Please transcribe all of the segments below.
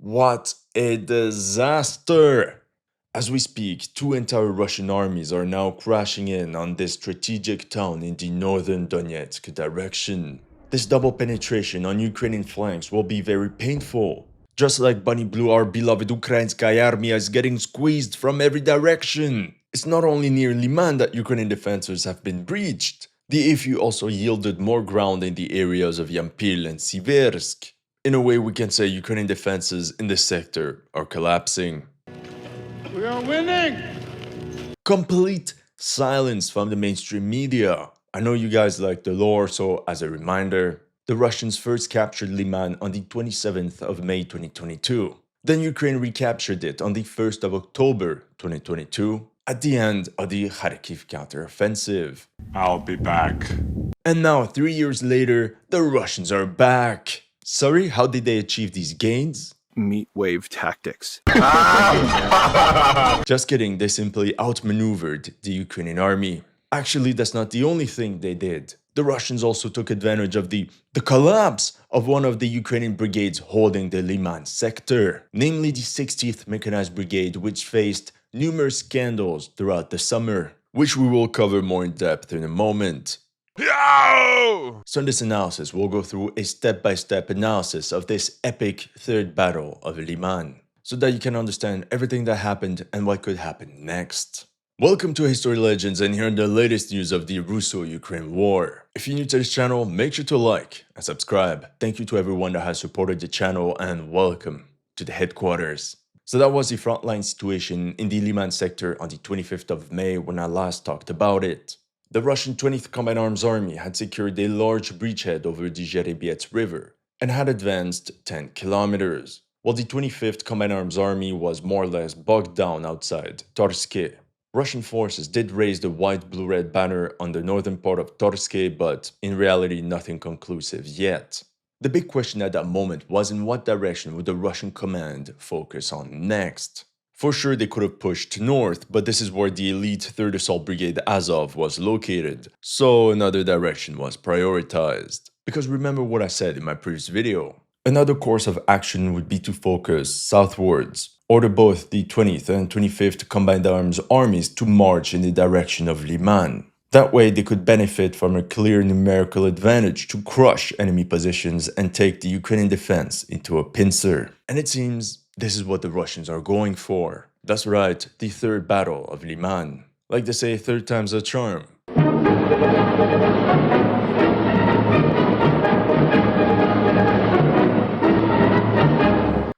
What a disaster! As we speak, two entire Russian armies are now crashing in on this strategic town in the northern Donetsk direction. This double penetration on Ukrainian flanks will be very painful. Just like Bunny Blue, our beloved Ukrainskaya Armia is getting squeezed from every direction. It's not only near Lyman that Ukrainian defenses have been breached. The AFU also yielded more ground in the areas of Yampil and Siversk. In a way, we can say Ukrainian defenses in this sector are collapsing. We are winning! Complete silence from the mainstream media. I know you guys like the lore, so as a reminder, the Russians first captured Lyman on the 27th of May 2022. Then Ukraine recaptured it on the 1st of October 2022 at the end of the Kharkiv counteroffensive. I'll be back. And now, 3 years later, the Russians are back. Sorry, how did they achieve these gains? Meat wave tactics. Just kidding, they simply outmaneuvered the Ukrainian army. Actually, that's not the only thing they did. The Russians also took advantage of the collapse of one of the Ukrainian brigades holding the Lyman sector, namely the 60th Mechanized Brigade, which faced numerous scandals throughout the summer, which we will cover more in depth in a moment. So in this analysis, we'll go through a step-by-step analysis of this epic third battle of Lyman, so that you can understand everything that happened and what could happen next. Welcome to History Legends, and here are the latest news of the Russo-Ukraine war. If you're new to this channel, make sure to like and subscribe. Thank you to everyone that has supported the channel, and welcome to the headquarters. So that was the frontline situation in the Lyman sector on the 25th of May when I last talked about it. The Russian 20th Combined Arms Army had secured a large breachhead over the Serebryansky River and had advanced 10 kilometers, while the 25th Combined Arms Army was more or less bogged down outside Syrsky. Russian forces did raise the white-blue-red banner on the northern part of Syrsky, but in reality nothing conclusive yet. The big question at that moment was in what direction would the Russian command focus on next. For sure, they could have pushed north, but this is where the elite 3rd Assault Brigade Azov was located, so another direction was prioritized. Because remember what I said in my previous video. Another course of action would be to focus southwards, order both the 20th and 25th Combined Arms Armies to march in the direction of Lyman. That way, they could benefit from a clear numerical advantage to crush enemy positions and take the Ukrainian defense into a pincer. And it seems this is what the Russians are going for. That's right, the third battle of Lyman. Like they say, third time's a charm.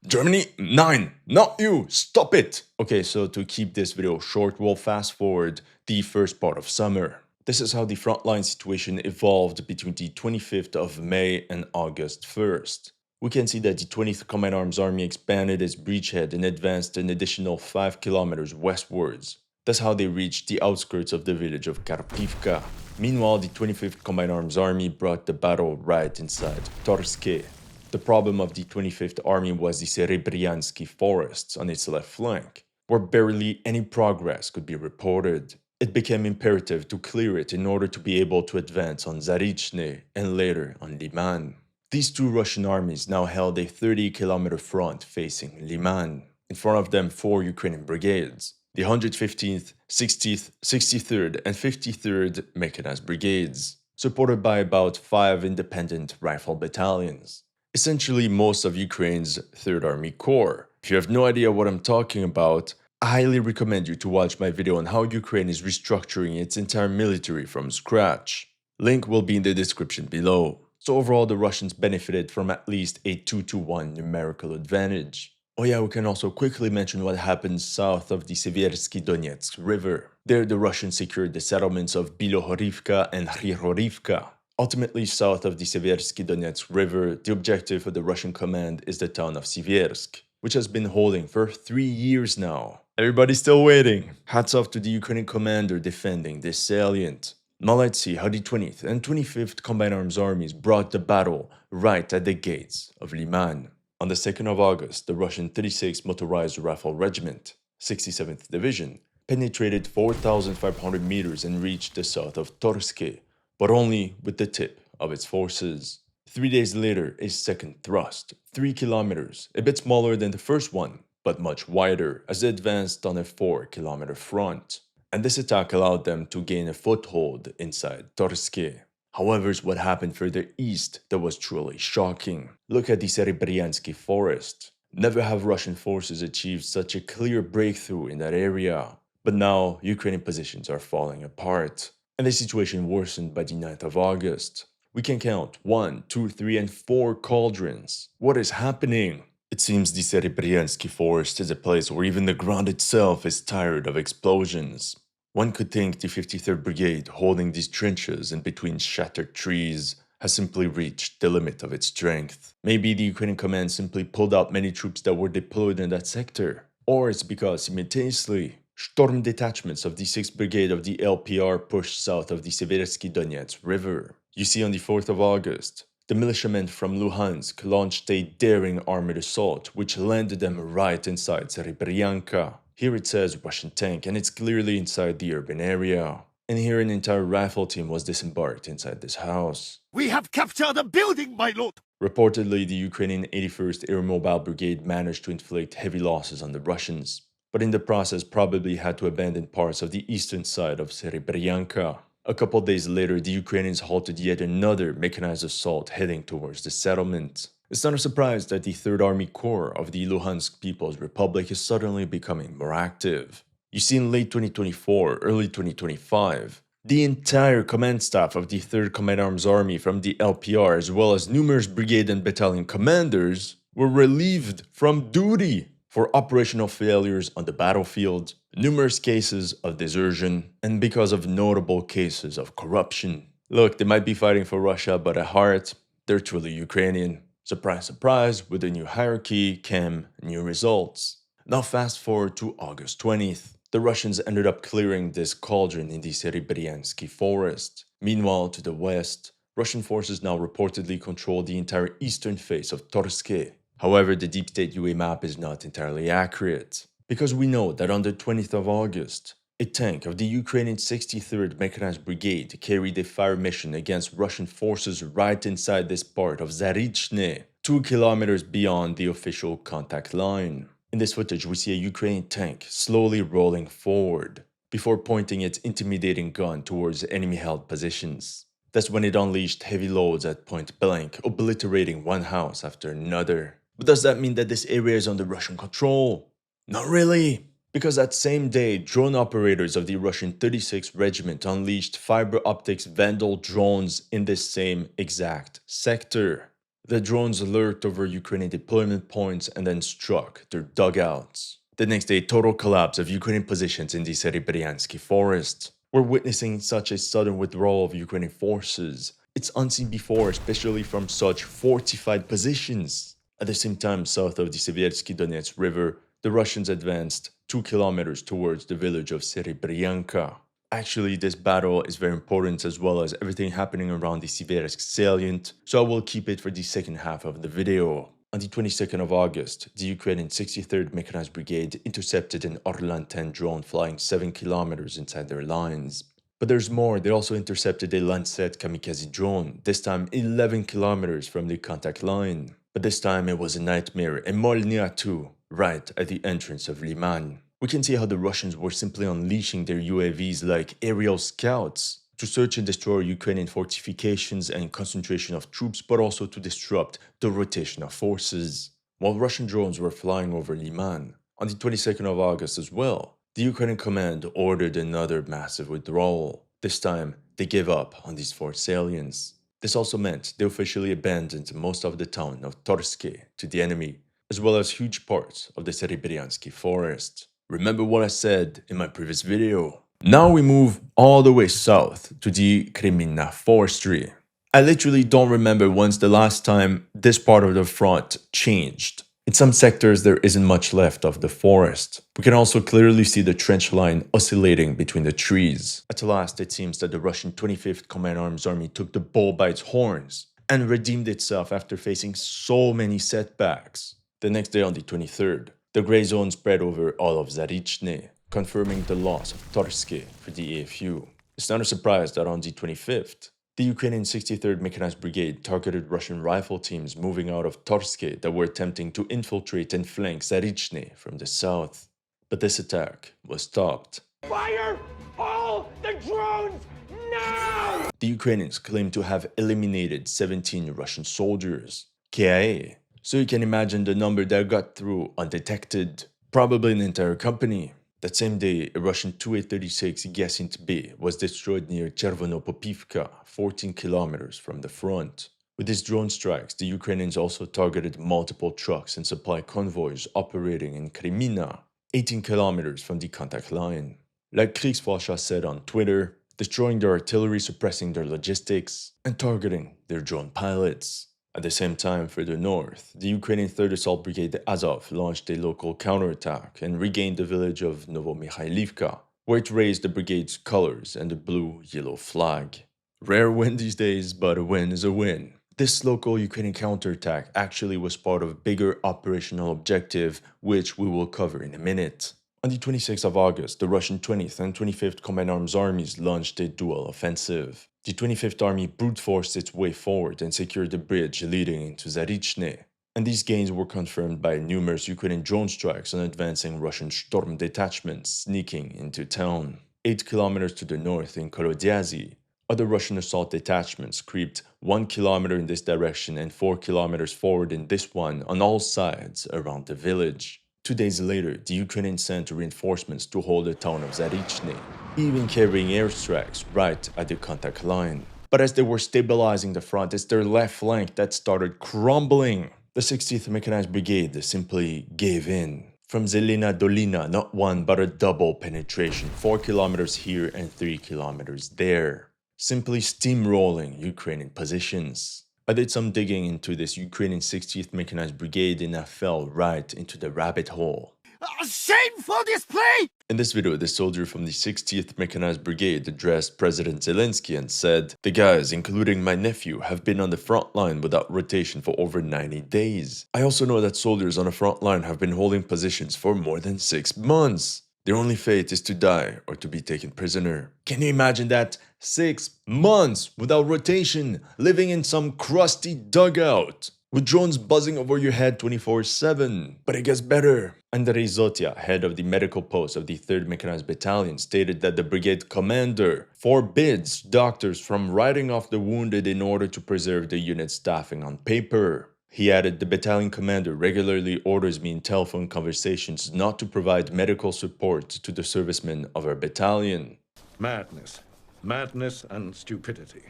Germany, 9, not you, stop it! Okay, so to keep this video short, we'll fast forward the first part of summer. This is how the frontline situation evolved between the 25th of May and August 1st. We can see that the 20th Combined Arms Army expanded its breachhead and advanced an additional 5 kilometers westwards. That's how they reached the outskirts of the village of Kharkivka. Meanwhile, the 25th Combined Arms Army brought the battle right inside Syrsky. The problem of the 25th Army was the Serebryansky forests on its left flank, where barely any progress could be reported. It became imperative to clear it in order to be able to advance on Zarichne and later on Lyman. These two Russian armies now held a 30-kilometer front facing Lyman. In front of them, 4 Ukrainian brigades, the 115th, 60th, 63rd, and 53rd Mechanized Brigades, supported by about 5 independent rifle battalions. Essentially, most of Ukraine's 3rd Army Corps. If you have no idea what I'm talking about, I highly recommend you to watch my video on how Ukraine is restructuring its entire military from scratch. Link will be in the description below. So overall, the Russians benefited from at least a 2-to-1 numerical advantage. Oh yeah, we can also quickly mention what happened south of the Seversky Donetsk River. There, the Russians secured the settlements of Bilohorivka and Hryhorivka. Ultimately, south of the Seversky Donetsk River, the objective for the Russian command is the town of Siversk, which has been holding for 3 years now. Everybody's still waiting. Hats off to the Ukrainian commander defending this salient. Now let's see how the 20th and 25th Combined Arms Armies brought the battle right at the gates of Lyman. On the 2nd of August, the Russian 36th Motorized Rifle Regiment, 67th Division, penetrated 4,500 meters and reached the south of Syrsky, but only with the tip of its forces. 3 days later, a second thrust, 3 kilometers, a bit smaller than the first one, but much wider as they advanced on a 4-kilometer front. And this attack allowed them to gain a foothold inside Torske. However, what happened further east that was truly shocking. Look at the Serebryansky forest. Never have Russian forces achieved such a clear breakthrough in that area. But now, Ukrainian positions are falling apart. And the situation worsened by the 9th of August. We can count 1, 2, 3, and 4 cauldrons. What is happening? It seems the Serebryansky forest is a place where even the ground itself is tired of explosions. One could think the 53rd Brigade, holding these trenches in between shattered trees, has simply reached the limit of its strength. Maybe the Ukrainian command simply pulled out many troops that were deployed in that sector. Or it's because simultaneously, storm detachments of the 6th Brigade of the LPR pushed south of the Siversky Donetsk River. You see, on the 4th of August, the militiamen from Luhansk launched a daring armored assault which landed them right inside Serebryanka. Here it says Russian tank, and it's clearly inside the urban area. And here an entire rifle team was disembarked inside this house. We have captured a building, my lord! Reportedly, the Ukrainian 81st Air Mobile Brigade managed to inflict heavy losses on the Russians, but in the process probably had to abandon parts of the eastern side of Serebryanka. A couple days later, the Ukrainians halted yet another mechanized assault heading towards the settlement. It's not a surprise that the 3rd Army Corps of the Luhansk People's Republic is suddenly becoming more active. You see, in late 2024, early 2025, the entire command staff of the 3rd Combined Arms Army from the LPR, as well as numerous brigade and battalion commanders, were relieved from duty for operational failures on the battlefield, numerous cases of desertion, and because of notable cases of corruption. Look, they might be fighting for Russia, but at heart, they're truly Ukrainian. Surprise, surprise, with a new hierarchy came new results. Now fast forward to August 20th. The Russians ended up clearing this cauldron in the Serebryansky forest. Meanwhile, to the west, Russian forces now reportedly control the entire eastern face of Torske. However, the deep state UA map is not entirely accurate, because we know that on the 20th of August, a tank of the Ukrainian 63rd Mechanized Brigade carried a fire mission against Russian forces right inside this part of Zarichne, 2 kilometers beyond the official contact line. In this footage, we see a Ukrainian tank slowly rolling forward, before pointing its intimidating gun towards enemy-held positions. That's when it unleashed heavy loads at point blank, obliterating one house after another. But does that mean that this area is under Russian control? Not really! Because that same day, drone operators of the Russian 36th Regiment unleashed fiber optics Vandal drones in this same exact sector. The drones lurked over Ukrainian deployment points and then struck their dugouts. The next day, total collapse of Ukrainian positions in the Serebryansky forest. We're witnessing such a sudden withdrawal of Ukrainian forces. It's unseen before, especially from such fortified positions. At the same time, south of the Siversky Donetsk River, the Russians advanced 2 kilometers towards the village of Serebryanka. Actually, this battle is very important as well as everything happening around the Syversk salient, so I will keep it for the second half of the video. On the 22nd of August, the Ukrainian 63rd Mechanized Brigade intercepted an Orlan 10 drone flying 7 kilometers inside their lines. But there's more, they also intercepted a Lancet kamikaze drone, this time 11 kilometers from the contact line. But this time it was a nightmare, a Molnia 2, right at the entrance of Lyman. We can see how the Russians were simply unleashing their UAVs like aerial scouts to search and destroy Ukrainian fortifications and concentration of troops, but also to disrupt the rotation of forces. While Russian drones were flying over Lyman, on the 22nd of August as well, the Ukrainian command ordered another massive withdrawal. This time, they gave up on these 4 salients. This also meant they officially abandoned most of the town of Torske to the enemy, as well as huge parts of the Serebryansky forest. Remember what I said in my previous video. Now we move all the way south to the Kremina forestry. I literally don't remember when's the last time this part of the front changed. In some sectors there isn't much left of the forest. We can also clearly see the trench line oscillating between the trees. At last it seems that the Russian 25th Combined Arms Army took the bull by its horns and redeemed itself after facing so many setbacks. The next day on the 23rd, the gray zone spread over all of Zarichne, confirming the loss of Torske for the AFU. It's not a surprise that on the 25th, The Ukrainian 63rd Mechanized Brigade targeted Russian rifle teams moving out of Torsk that were attempting to infiltrate and flank Zarichne from the south. But this attack was stopped. Fire all the drones now! The Ukrainians claim to have eliminated 17 Russian soldiers, KIA. So you can imagine the number that got through undetected, probably an entire company. That same day, a Russian Tu-36 Gyasint B was destroyed near Chervonopopivka, 14 kilometers from the front. With these drone strikes, the Ukrainians also targeted multiple trucks and supply convoys operating in Krymina, 18 kilometers from the contact line. Like Kriegsforscher said on Twitter, destroying their artillery, suppressing their logistics, and targeting their drone pilots. At the same time, further north, the Ukrainian 3rd Assault Brigade Azov launched a local counterattack and regained the village of Novomikhailivka, where it raised the brigade's colors and the blue-yellow flag. Rare win these days, but a win is a win. This local Ukrainian counterattack actually was part of a bigger operational objective, which we will cover in a minute. On the 26th of August, the Russian 20th and 25th Combined Arms Armies launched a dual offensive. The 25th Army brute-forced its way forward and secured the bridge leading into Zarichne. And these gains were confirmed by numerous Ukrainian drone strikes on advancing Russian storm detachments sneaking into town. 8 kilometers to the north in Kolodyazy, other Russian assault detachments creeped 1 kilometer in this direction and 4 kilometers forward in this one on all sides around the village. 2 days later, the Ukrainians sent reinforcements to hold the town of Zarichne, even carrying airstrikes right at the contact line. But as they were stabilizing the front, it's their left flank that started crumbling. The 60th Mechanized Brigade simply gave in. From Zelena Dolina, not one but a double penetration, 4 kilometers here and 3 kilometers there. Simply steamrolling Ukrainian positions. I did some digging into this Ukrainian 60th Mechanized Brigade and I fell right into the rabbit hole. A shameful display! In this video, the soldier from the 60th Mechanized Brigade addressed President Zelensky and said, "The guys, including my nephew, have been on the front line without rotation for over 90 days. I also know that soldiers on the front line have been holding positions for more than 6 months. Their only fate is to die or to be taken prisoner." Can you imagine that? 6 months without rotation, living in some crusty dugout, with drones buzzing over your head 24/7. But it gets better. Andrei Zotia, head of the medical post of the 3rd Mechanized Battalion, stated that the brigade commander forbids doctors from writing off the wounded in order to preserve the unit's staffing on paper. He added, "The battalion commander regularly orders me in telephone conversations not to provide medical support to the servicemen of our battalion." Madness. Madness and stupidity.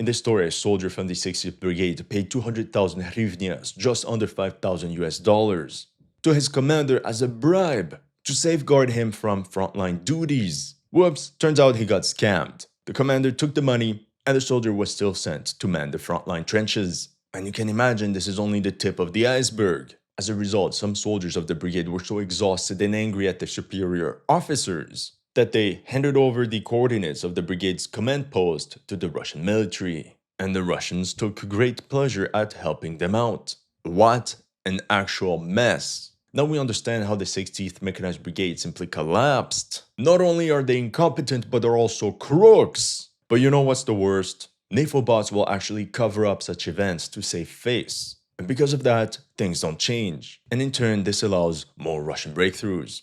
In this story, a soldier from the 60th Brigade paid 200,000 hryvnias, just under $5,000, to his commander as a bribe to safeguard him from frontline duties. Whoops, turns out he got scammed. The commander took the money, and the soldier was still sent to man the frontline trenches. And you can imagine this is only the tip of the iceberg. As a result, some soldiers of the brigade were so exhausted and angry at their superior officers that they handed over the coordinates of the brigade's command post to the Russian military. And the Russians took great pleasure at helping them out. What an actual mess. Now we understand how the 60th Mechanized Brigade simply collapsed. Not only are they incompetent, but they're also crooks. But you know what's the worst? NATO bots will actually cover up such events to save face. And because of that, things don't change. And in turn, this allows more Russian breakthroughs.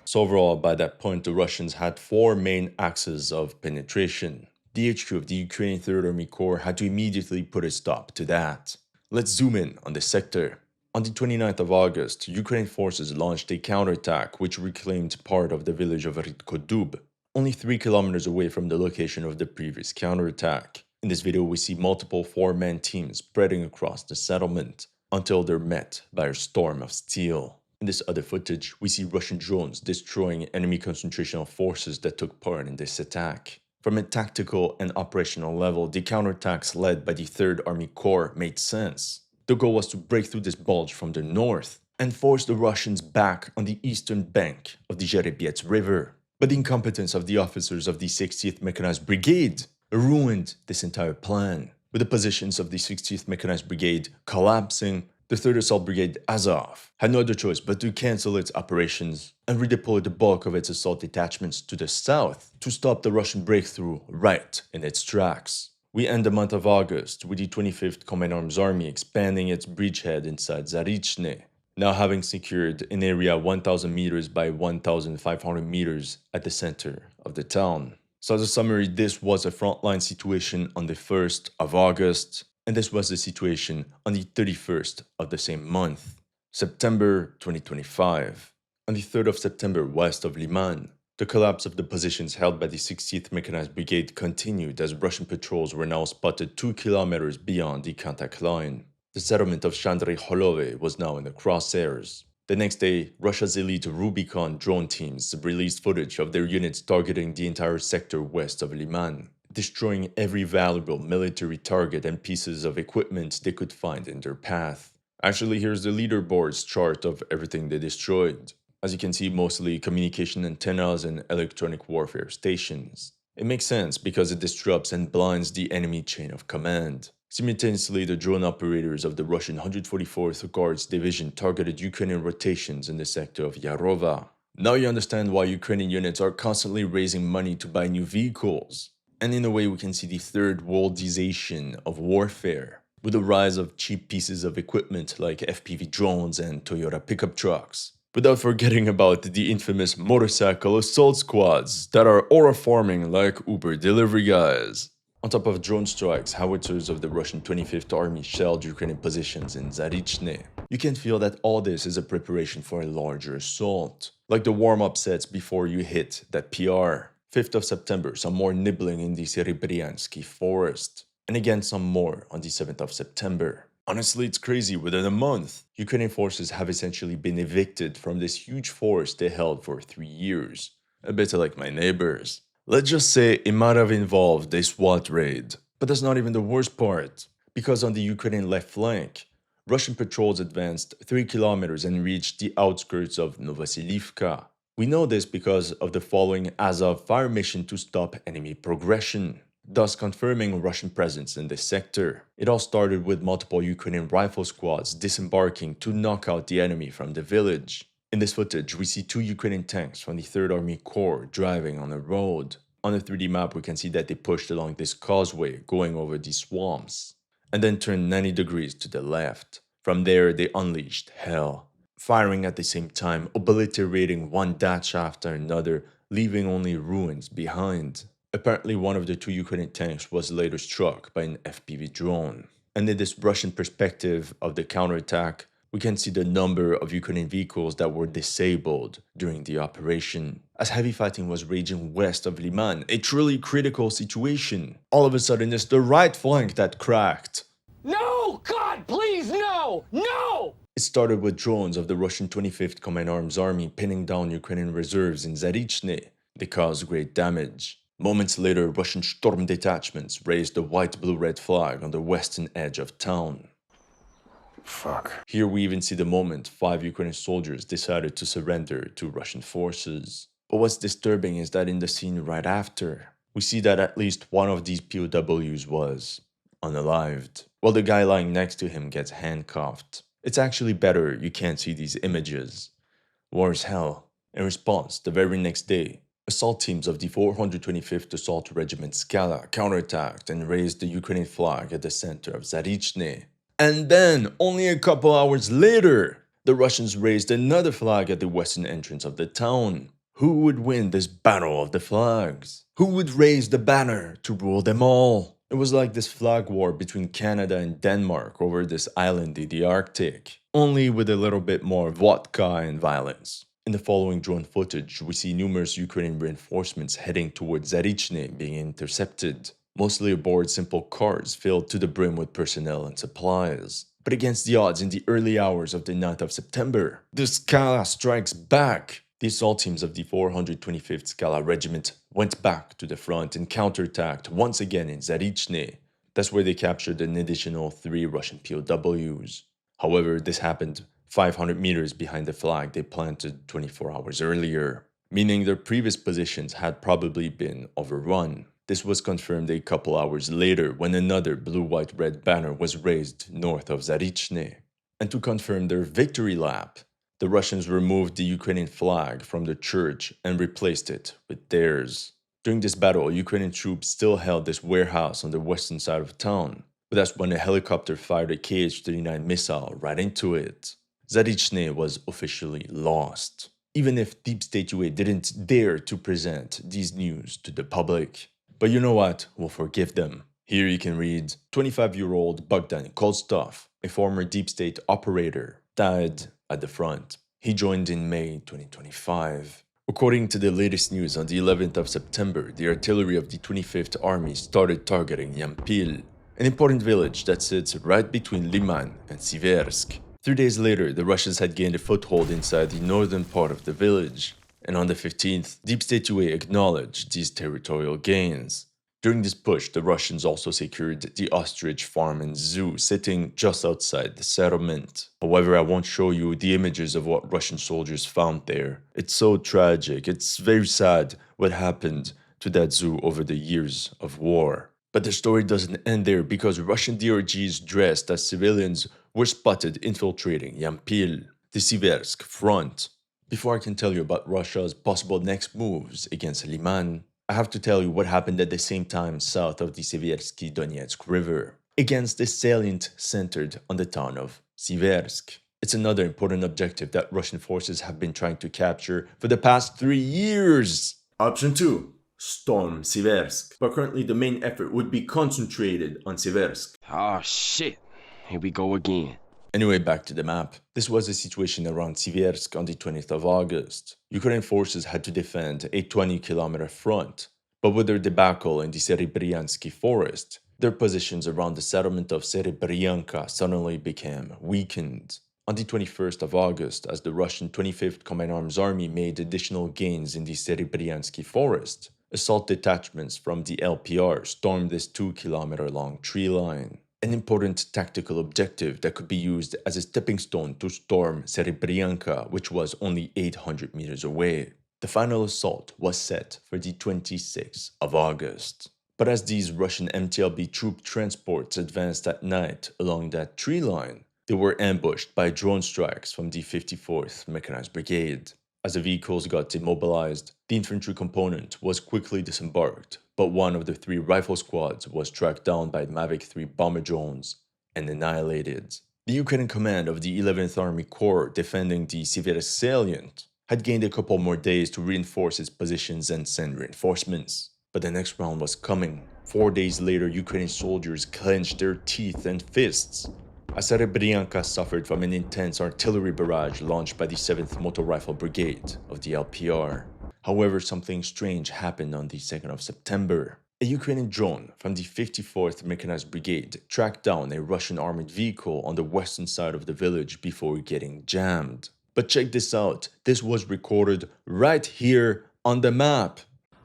So overall, by that point, the Russians had 4 main axes of penetration. The HQ of the Ukrainian 3rd Army Corps had to immediately put a stop to that. Let's zoom in on this sector. On the 29th of August, Ukrainian forces launched a counterattack which reclaimed part of the village of Ritkodub, only 3 kilometers away from the location of the previous counterattack. In this video, we see multiple 4-man teams spreading across the settlement until they're met by a storm of steel. In this other footage, we see Russian drones destroying enemy concentrational forces that took part in this attack. From a tactical and operational level, the counterattacks led by the 3rd Army Corps made sense. The goal was to break through this bulge from the north and force the Russians back on the eastern bank of the Serebryansky River. But the incompetence of the officers of the 60th Mechanized Brigade ruined this entire plan, with the positions of the 60th Mechanized Brigade collapsing The 3rd Assault Brigade Azov had no other choice but to cancel its operations and redeploy the bulk of its assault detachments to the south to stop the Russian breakthrough right in its tracks. We end the month of August with the 25th Combined Arms Army expanding its bridgehead inside Zarichne, now having secured an area 1,000 meters by 1,500 meters at the center of the town. So as a summary, this was a frontline situation on the 1st of August, and this was the situation on the 31st of the same month, September 2025. On the 3rd of September, west of Lyman, the collapse of the positions held by the 60th Mechanized Brigade continued as Russian patrols were now spotted 2 kilometers beyond the contact line. The settlement of Chandri was now in the crosshairs. The next day, Russia's elite Rubicon drone teams released footage of their units targeting the entire sector west of Lyman, destroying every valuable military target and pieces of equipment they could find in their path. Actually, here's the leaderboards chart of everything they destroyed. As you can see, mostly communication antennas and electronic warfare stations. It makes sense because it disrupts and blinds the enemy chain of command. Simultaneously, the drone operators of the Russian 144th Guards Division targeted Ukrainian rotations in the sector of Yarova. Now you understand why Ukrainian units are constantly raising money to buy new vehicles. And in a way, we can see the third worldization of warfare, with the rise of cheap pieces of equipment like FPV drones and Toyota pickup trucks. Without forgetting about the infamous motorcycle assault squads that are aura farming like Uber delivery guys. On top of drone strikes, howitzers of the Russian 25th Army shelled Ukrainian positions in Zarichne. You can feel that all this is a preparation for a larger assault, like the warm-up sets before you hit that PR. 5th of September, some more nibbling in the Serebryansky forest, and again some more on the 7th of September. Honestly, it's crazy. Within a month, Ukrainian forces have essentially been evicted from this huge forest they held for 3 years. A bit like my neighbors. Let's just say it might have involved a SWAT raid. But that's not even the worst part. Because on the Ukrainian left flank, Russian patrols advanced 3 kilometers and reached the outskirts of Novoselivka. We know this because of the following Azov fire mission to stop enemy progression, thus confirming Russian presence in this sector. It all started with multiple Ukrainian rifle squads disembarking to knock out the enemy from the village. In this footage, we see 2 Ukrainian tanks from the 3rd Army Corps driving on a road. On the 3D map, we can see that they pushed along this causeway going over these swamps, and then turned 90 degrees to the left. From there, they unleashed hell, firing at the same time, obliterating one dacha after another, leaving only ruins behind. Apparently, one of the 2 Ukrainian tanks was later struck by an FPV drone. And in this Russian perspective of the counterattack, we can see the number of Ukrainian vehicles that were disabled during the operation. As heavy fighting was raging west of Lyman, a truly critical situation, all of a sudden it's the right flank that cracked. No! God, please, no! No! It started with drones of the Russian 25th Combined Arms Army pinning down Ukrainian reserves in Zarichne. They caused great damage. Moments later, Russian storm detachments raised the white-blue-red flag on the western edge of town. Fuck. Here we even see the moment 5 Ukrainian soldiers decided to surrender to Russian forces. But what's disturbing is that in the scene right after, we see that at least one of these POWs was unalived, while the guy lying next to him gets handcuffed. It's actually better you can't see these images. War is hell. In response, the very next day, assault teams of the 425th Assault Regiment Skala counterattacked and raised the Ukrainian flag at the center of Zarichne. And then, only a couple hours later, the Russians raised another flag at the western entrance of the town. Who would win this battle of the flags? Who would raise the banner to rule them all? It was like this flag war between Canada and Denmark over this island in the Arctic, only with a little bit more vodka and violence. In the following drone footage, we see numerous Ukrainian reinforcements heading towards Zarichne being intercepted, mostly aboard simple cars filled to the brim with personnel and supplies. But against the odds in the early hours of the 9th of September, the Skala strikes back. The assault teams of the 425th Skala Regiment went back to the front and counterattacked once again in Zarichne. That's where they captured an additional 3 Russian POWs. However, this happened 500 meters behind the flag they planted 24 hours earlier, meaning their previous positions had probably been overrun. This was confirmed a couple hours later when another blue-white-red banner was raised north of Zarichne. And to confirm their victory lap, the Russians removed the Ukrainian flag from the church and replaced it with theirs. During this battle, Ukrainian troops still held this warehouse on the western side of town, but that's when a helicopter fired a Kh-39 missile right into it. Zarichne was officially lost, even if Deep State UA didn't dare to present these news to the public. But you know what? We'll forgive them. Here you can read, 25-year-old Bogdan Kolstov, a former Deep State operator, died at the front. He joined in May 2025. According to the latest news, on the 11th of September, the artillery of the 25th Army started targeting Yampil, an important village that sits right between Lyman and Siversk. 3 days later, the Russians had gained a foothold inside the northern part of the village, and on the 15th, Deep State UA acknowledged these territorial gains. During this push, the Russians also secured the ostrich farm and zoo sitting just outside the settlement. However, I won't show you the images of what Russian soldiers found there. It's so tragic, it's very sad what happened to that zoo over the years of war. But the story doesn't end there, because Russian DRGs dressed as civilians were spotted infiltrating Yampil, the Siversk front. Before I can tell you about Russia's possible next moves against Lyman, I have to tell you what happened at the same time south of the Seversky Donetsk River, against the salient centered on the town of Syversk. It's another important objective that Russian forces have been trying to capture for the past 3 years. Option 2. Storm Syversk. But currently the main effort would be concentrated on Syversk. Oh shit, here we go again. Anyway, back to the map. This was the situation around Syversk on the 20th of August. Ukrainian forces had to defend a 20-kilometer front, but with their debacle in the Serebryansky forest, their positions around the settlement of Serebryanka suddenly became weakened. On the 21st of August, as the Russian 25th Combined Arms Army made additional gains in the Serebryansky forest, assault detachments from the LPR stormed this 2-kilometer-long tree line. An important tactical objective that could be used as a stepping stone to storm Serebryanka, which was only 800 meters away. The final assault was set for the 26th of August. But as these Russian MTLB troop transports advanced at night along that tree line, they were ambushed by drone strikes from the 54th Mechanized Brigade. As the vehicles got demobilized, the infantry component was quickly disembarked, but one of the 3 rifle squads was tracked down by Mavic 3 bomber drones and annihilated. The Ukrainian command of the 11th Army Corps defending the Siversk salient had gained a couple more days to reinforce its positions and send reinforcements. But the next round was coming. 4 days later, Ukrainian soldiers clenched their teeth and fists as Serebryanka suffered from an intense artillery barrage launched by the 7th Motor Rifle Brigade of the LPR. However, something strange happened on the 2nd of September. A Ukrainian drone from the 54th Mechanized Brigade tracked down a Russian armored vehicle on the western side of the village before getting jammed. But check this out, this was recorded right here on the map.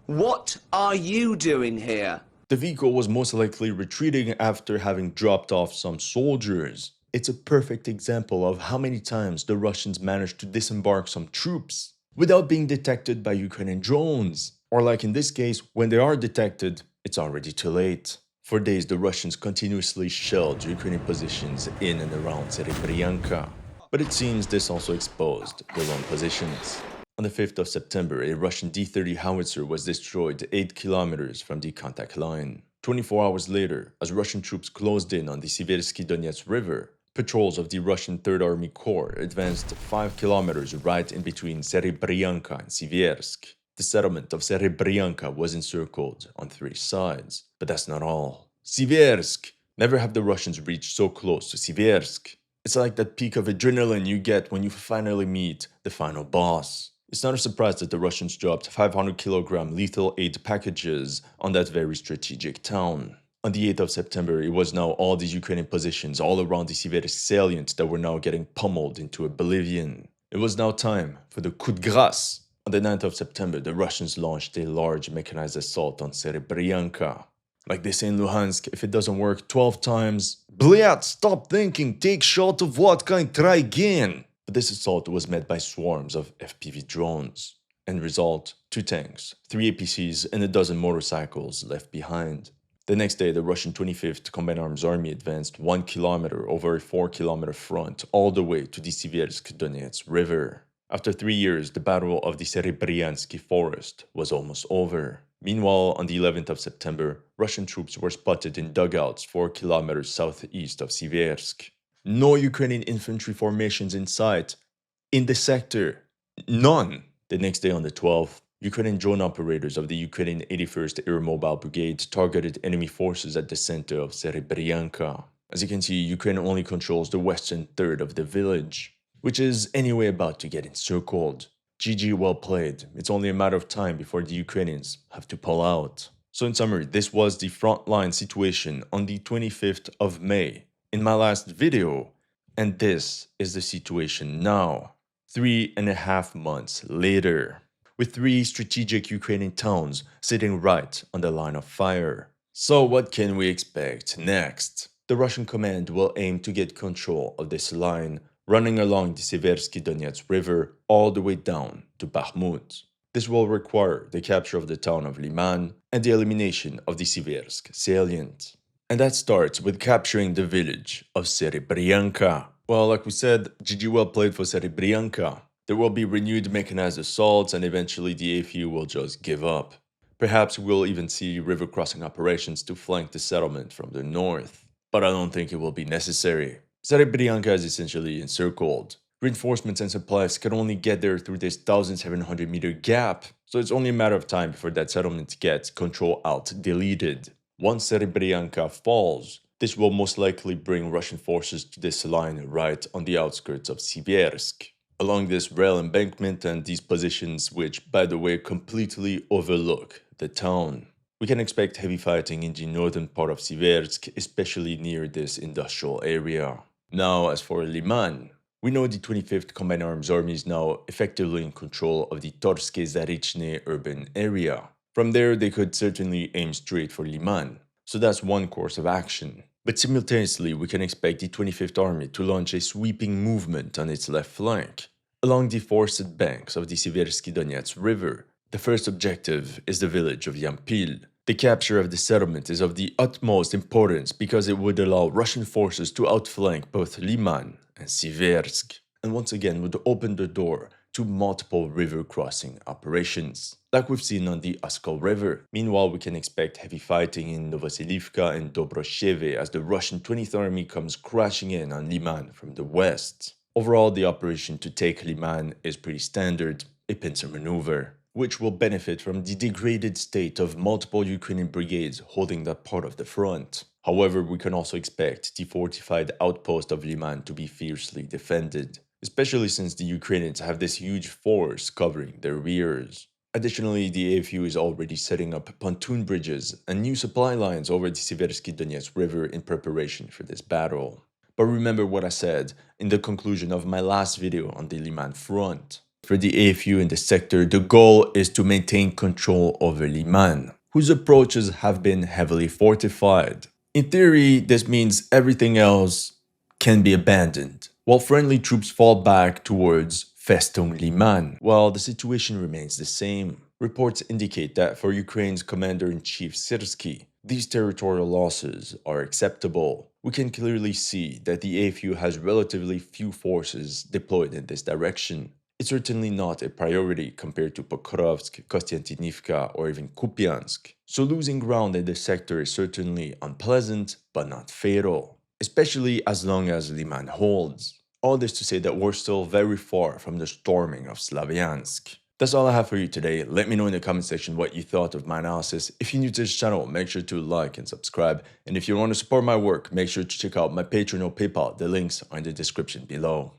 What are you doing here? The vehicle was most likely retreating after having dropped off some soldiers. It's a perfect example of how many times the Russians managed to disembark some troops without being detected by Ukrainian drones. Or like in this case, when they are detected, it's already too late. For days, the Russians continuously shelled Ukrainian positions in and around Serebryanka. But it seems this also exposed their own positions. On the 5th of September, a Russian D-30 howitzer was destroyed 8 kilometers from the contact line. 24 hours later, as Russian troops closed in on the Siversky Donetsk River, patrols of the Russian 3rd Army Corps advanced 5 kilometers right in between Serebryanka and Siversk. The settlement of Serebryanka was encircled on 3 sides. But that's not all. Siversk! Never have the Russians reached so close to Siversk. It's like that peak of adrenaline you get when you finally meet the final boss. It's not a surprise that the Russians dropped 500-kilogram lethal aid packages on that very strategic town. On the 8th of September, it was now all these Ukrainian positions all around the Siversk salient that were now getting pummeled into oblivion. It was now time for the coup de grâce. On the 9th of September, the Russians launched a large mechanized assault on Serebryanka. Like they say in Luhansk, if it doesn't work 12 times, Blyat, stop thinking, take shot of vodka and try again. But this assault was met by swarms of FPV drones. End result, 2 tanks, 3 APCs and a dozen motorcycles left behind. The next day, the Russian 25th Combined Arms Army advanced 1 kilometer over a 4-kilometer front all the way to the Siversk Donetsk River. After 3 years, the Battle of the Serebryansky forest was almost over. Meanwhile, on the 11th of September, Russian troops were spotted in dugouts 4 kilometers southeast of Siversk. No Ukrainian infantry formations in sight. In the sector, none. The next day on the 12th, Ukrainian drone operators of the Ukrainian 81st Air Mobile Brigade targeted enemy forces at the center of Serebryanka. As you can see, Ukraine only controls the western third of the village, which is anyway about to get encircled. GG, well played. It's only a matter of time before the Ukrainians have to pull out. So in summary, this was the frontline situation on the 25th of May in my last video, and this is the situation now, 3.5 months later, with 3 strategic Ukrainian towns sitting right on the line of fire. So what can we expect next? The Russian command will aim to get control of this line running along the Syversky Donetsk River all the way down to Bakhmut. This will require the capture of the town of Lyman and the elimination of the Syversk salient. And that starts with capturing the village of Serebryanka. Well, like we said, GG well played for Serebryanka. There will be renewed mechanized assaults and eventually the AFU will just give up. Perhaps we'll even see river crossing operations to flank the settlement from the north. But I don't think it will be necessary. Serebryanka is essentially encircled. Reinforcements and supplies can only get there through this 1,700-meter gap, so it's only a matter of time before that settlement gets Control-Alt-deleted. Once Serebryanka falls, this will most likely bring Russian forces to this line right on the outskirts of Siversk, along this rail embankment and these positions which, by the way, completely overlook the town. We can expect heavy fighting in the northern part of Siversk, especially near this industrial area. Now, as for Lyman, we know the 25th Combined Arms Army is now effectively in control of the Zarichne urban area. From there, they could certainly aim straight for Lyman, so that's one course of action. But simultaneously, we can expect the 25th Army to launch a sweeping movement on its left flank, along the forested banks of the Syversky Donetsk River. The first objective is the village of Yampil. The capture of the settlement is of the utmost importance because it would allow Russian forces to outflank both Lyman and Siversk, and once again would open the door to multiple river crossing operations, like we've seen on the Oskol River. Meanwhile, we can expect heavy fighting in Novoselivka and Dobrosheve as the Russian 20th Army comes crashing in on Lyman from the west. Overall, the operation to take Lyman is pretty standard, a pincer maneuver, which will benefit from the degraded state of multiple Ukrainian brigades holding that part of the front. However, we can also expect the fortified outpost of Lyman to be fiercely defended, especially since the Ukrainians have this huge force covering their rears. Additionally, the AFU is already setting up pontoon bridges and new supply lines over the Syversky Donetsk River in preparation for this battle. But remember what I said in the conclusion of my last video on the Lyman front. For the AFU in the sector, the goal is to maintain control over Lyman, whose approaches have been heavily fortified. In theory, this means everything else can be abandoned, while friendly troops fall back towards Festung Lyman, while the situation remains the same. Reports indicate that for Ukraine's commander-in-chief Syrsky, these territorial losses are acceptable. We can clearly see that the AFU has relatively few forces deployed in this direction. It's certainly not a priority compared to Pokrovsk, Kostiantynivka, or even Kupiansk. So losing ground in this sector is certainly unpleasant, but not fatal, especially as long as Lyman holds. All this to say that we're still very far from the storming of Slavyansk. That's all I have for you today. Let me know in the comment section what you thought of my analysis. If you're new to this channel, make sure to like and subscribe. And if you want to support my work, make sure to check out my Patreon or PayPal. The links are in the description below.